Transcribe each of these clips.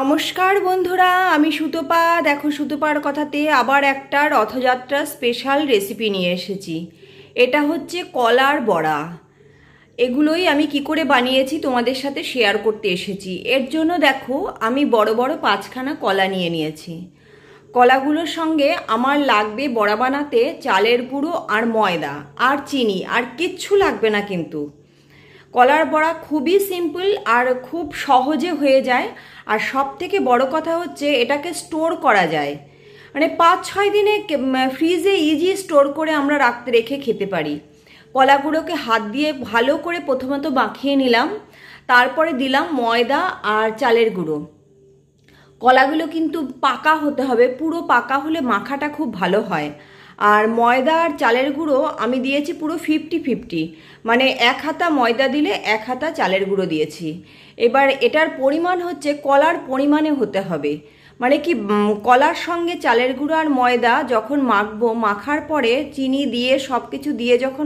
নমস্কার বন্ধুরা, আমি সুতপা। দেখো, সুতপার কথাতে আবার একটা রথযাত্রা স্পেশাল রেসিপি নিয়ে এসেছি। এটা হচ্ছে কলার বড়া। এগুলোই আমি কি করে বানিয়েছি তোমাদের সাথে শেয়ার করতে এসেছি। এর জন্য দেখো, আমি বড় বড় 5খানা কলা নিয়ে নিয়েছি। কলাগুলোর সঙ্গে আমার লাগবে বড়া বানাতে চালের গুঁড়ো আর ময়দা আর চিনি, আর কিচ্ছু লাগবে না। কিন্তু কলার বড়া খুবই সিম্পল আর খুব সহজে হয়ে যায়। আর সব থেকে বড় কথা হচ্ছে এটাকে স্টোর করা যায়, মানে 5-6 দিনে ফ্রিজে ইজি স্টোর করে আমরা রেখে খেতে পারি। কলাগুলোকে হাত দিয়ে ভালো করে প্রথমত মাখিয়ে নিলাম, তারপরে দিলাম ময়দা আর চালের গুঁড়ো। কলাগুলো কিন্তু পাকা হতে হবে, পুরো পাকা হলে মাখাটা খুব ভালো হয়। আর ময়দা আর চালের গুঁড়ো আমি দিয়েছি পুরো 50-50, মানে 1 হাতা ময়দা দিলে 1 হাতা চালের গুঁড়ো দিয়েছি। এবার এটার পরিমাণ হচ্ছে কলার পরিমাণে হতে হবে, মানে কি কলার সঙ্গে চালের গুঁড়ো আর ময়দা যখন মাখবো, মাখার পরে চিনি দিয়ে সব কিছু দিয়ে যখন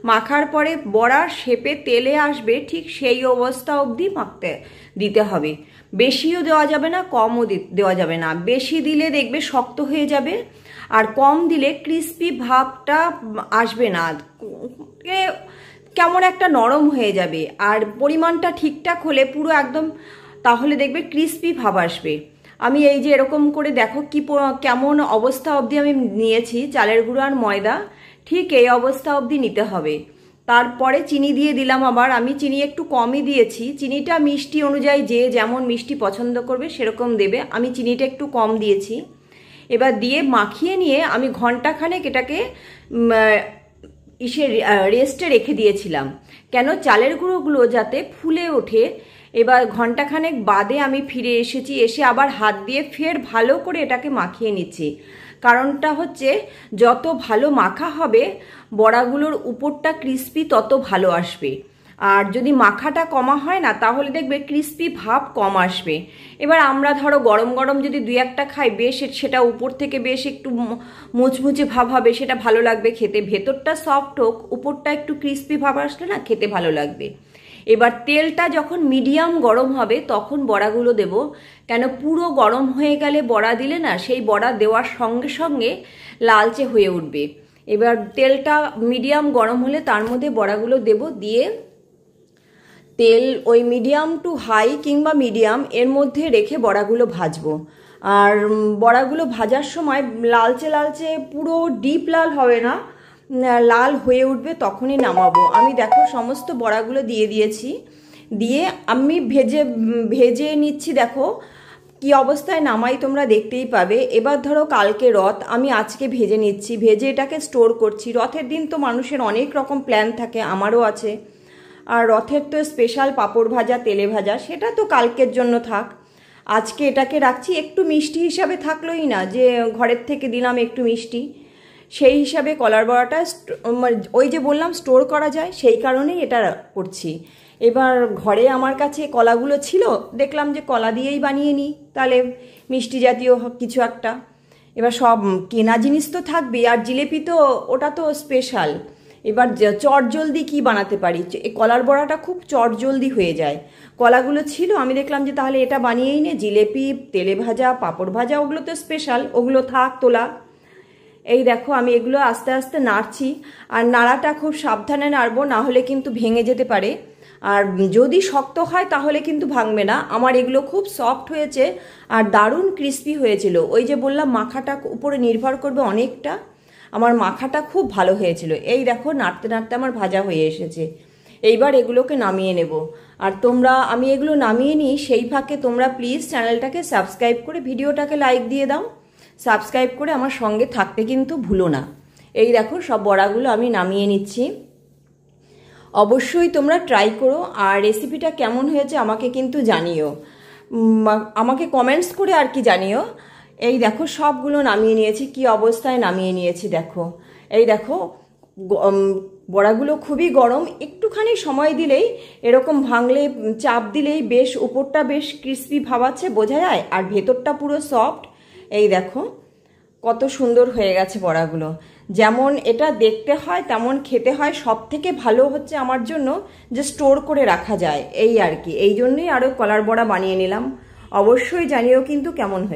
মাখার পরে বড়ার শেপে তেলে আসবে, ঠিক সেই অবস্থা অবধি দিতে হবে। বেশিও দেওয়া যাবে না, কমও দেওয়া যাবে না। বেশি দিলে দেখবে শক্ত হয়ে যাবে, আর কম দিলে ক্রিস্পি ভাবটা আসবে না, কেমন একটা নরম হয়ে যাবে। আর পরিমাণটা ঠিকঠাক হলে পুরো একদম, তাহলে দেখবে ক্রিস্পি ভাব আসবে। আমি এই যে এরকম করে দেখো কেমন অবস্থা অবধি আমি নিয়েছি চালের গুঁড়ো আর ময়দা, ঠিক এই অবস্থা অবধি নিতে হবে। তারপরে চিনি দিয়ে দিলাম। আবার আমি চিনি একটু কমই দিয়েছি, চিনিটা মিষ্টি অনুযায়ী যে যেমন মিষ্টি পছন্দ করবে সেরকম দেবে। আমি চিনিটা একটু কম দিয়েছি। এবার দিয়ে মাখিয়ে নিয়ে আমি ঘন্টাখানেক এটাকে রেস্টে রেখে দিয়েছিলাম, কেন চালের গুঁড়োগুলো যাতে ফুলে ওঠে। এবার ঘন্টাখানেক বাদে আমি ফিরে এসেছি, এসে আবার হাত দিয়ে ফের ভালো করে এটাকে মাখিয়ে নিচ্ছি। কারণটা হচ্ছে যত ভালো মাখা হবে বড়াগুলোর উপরটা ক্রিস্পি তত ভালো আসবে। আর যদি মাখাটা কমা হয় না, তাহলে দেখবে ক্রিস্পি ভাব কম আসবে। এবার আমরা ধরো গরম গরম যদি 2-1টা খাই, বেশ সেটা উপর থেকে বেশ একটু মুচমুচে ভাব হবে, সেটা ভালো লাগবে খেতে। ভেতরটা সফট হোক, উপরটা একটু ক্রিস্পি ভাব আসলে না খেতে ভালো লাগবে। এবার তেলটা যখন মিডিয়াম গরম হবে তখন বড়াগুলো দেব, কেন পুরো গরম হয়ে গেলে বড়া দিলে না, সেই বড়া দেওয়ার সঙ্গে সঙ্গে লালচে হয়ে উঠবে। এবার তেলটা মিডিয়াম গরম হলে তার মধ্যে বড়াগুলো দেব, দিয়ে তেল ওই মিডিয়াম টু হাই কিংবা মিডিয়াম এর মধ্যে রেখে বড়াগুলো ভাজবো। আর বড়াগুলো ভাজার সময় লালচে লালচে, পুরো ডিপ লাল হবে না, লাল হয়ে উঠবে তখনই নামাবো। আমি দেখো সমস্ত বড়াগুলো দিয়ে দিয়েছি, দিয়ে আমি ভেজে নিচ্ছি। দেখো কি অবস্থায় নামাই তোমরা দেখতেই পাবে। এবার ধরো কালকে রথ, আমি আজকে ভেজে নিচ্ছি, ভেজে এটাকে স্টোর করছি। রথের দিন তো মানুষের অনেক রকম প্ল্যান থাকে, আমারও আছে। আর রথের তো স্পেশাল পাঁপড় ভাজা, তেলে ভাজা, সেটা তো কালকের জন্য থাক। আজকে এটাকে রাখছি, একটু মিষ্টি হিসাবে থাকলোই না, যে ঘরের থেকে দিলাম একটু মিষ্টি, সেই হিসাবে কলার বড়াটা ওই যে বললাম স্টোর করা যায়, সেই কারণেই এটা করছি। এবার ঘরে আমার কাছে কলাগুলো ছিল, দেখলাম যে কলা দিয়েই বানিয়ে নিই, তাহলে মিষ্টি জাতীয় কিছু একটা। এবার সব কেনা জিনিস তো থাকবে, আর জিলেপি তো ওটা তো স্পেশাল। এবার চটজলদি কি বানাতে পারি, এই কলার বড়াটা খুব চটজলদি হয়ে যায়। কলাগুলো ছিল, আমি দেখলাম যে তাহলে এটা বানিয়েই নে। জিলেপি, তেলে ভাজা, পাঁপড় ভাজা, ওগুলো তো স্পেশাল, ওগুলো থাক তোলা। এই দেখো আমি এগুলো আস্তে আস্তে নাড়ছি, আর নাড়াটা খুব সাবধানে নাড়বো, না হলে কিন্তু ভেঙে যেতে পারে। আর যদি শক্ত হয় তাহলে কিন্তু ভাঙবে না। আমার এগুলো খুব সফট হয়েছে আর দারুণ ক্রিস্পি হয়েছিল। ওই যে বললাম মাখাটা উপরে নির্ভর করবে অনেকটা, আমার মাখাটা খুব ভালো হয়েছিল। এই দেখো নাড়তে নাড়তে আমার ভাজা হয়ে এসেছে। এইবার এগুলোকে নামিয়ে নেব। আর আমি এগুলো নামিয়ে নিই, সেই ফাঁকে তোমরা প্লিজ চ্যানেলটাকে সাবস্ক্রাইব করে ভিডিওটাকে লাইক দিয়ে দাও। সাবস্ক্রাইব করে আমার সঙ্গে থাকতে কিন্তু ভুলো না। এই দেখো সব বড়াগুলো আমি নামিয়ে নিচ্ছি। অবশ্যই তোমরা ট্রাই করো, আর রেসিপিটা কেমন হয়েছে আমাকে কিন্তু জানিও, আমাকে কমেন্টস করে আর কি জানিও। এই দেখো সবগুলো নামিয়ে নিয়েছি, কি অবস্থায় নামিয়ে নিয়েছি দেখো। এই দেখো বড়াগুলো খুবই গরম, একটুখানি সময় দিলেই এরকম ভাঙলে, চাপ দিলেই বেশ উপরটা বেশ ক্রিস্পি ভাবাচ্ছে, বোঝা যায়, আর ভেতরটা পুরো সফট। এই দেখো কত সুন্দর হয়ে গেছে বড়াগুলো। যেমন এটা দেখতে হয় তেমন খেতে হয়। সব থেকে ভালো হচ্ছে আমার জন্য যে স্টোর করে রাখা যায়, এই আর কি। এই জন্যই আরও কলার বড়া বানিয়ে নিলাম। অবশ্যই জানিও কিন্তু কেমন হয়েছে।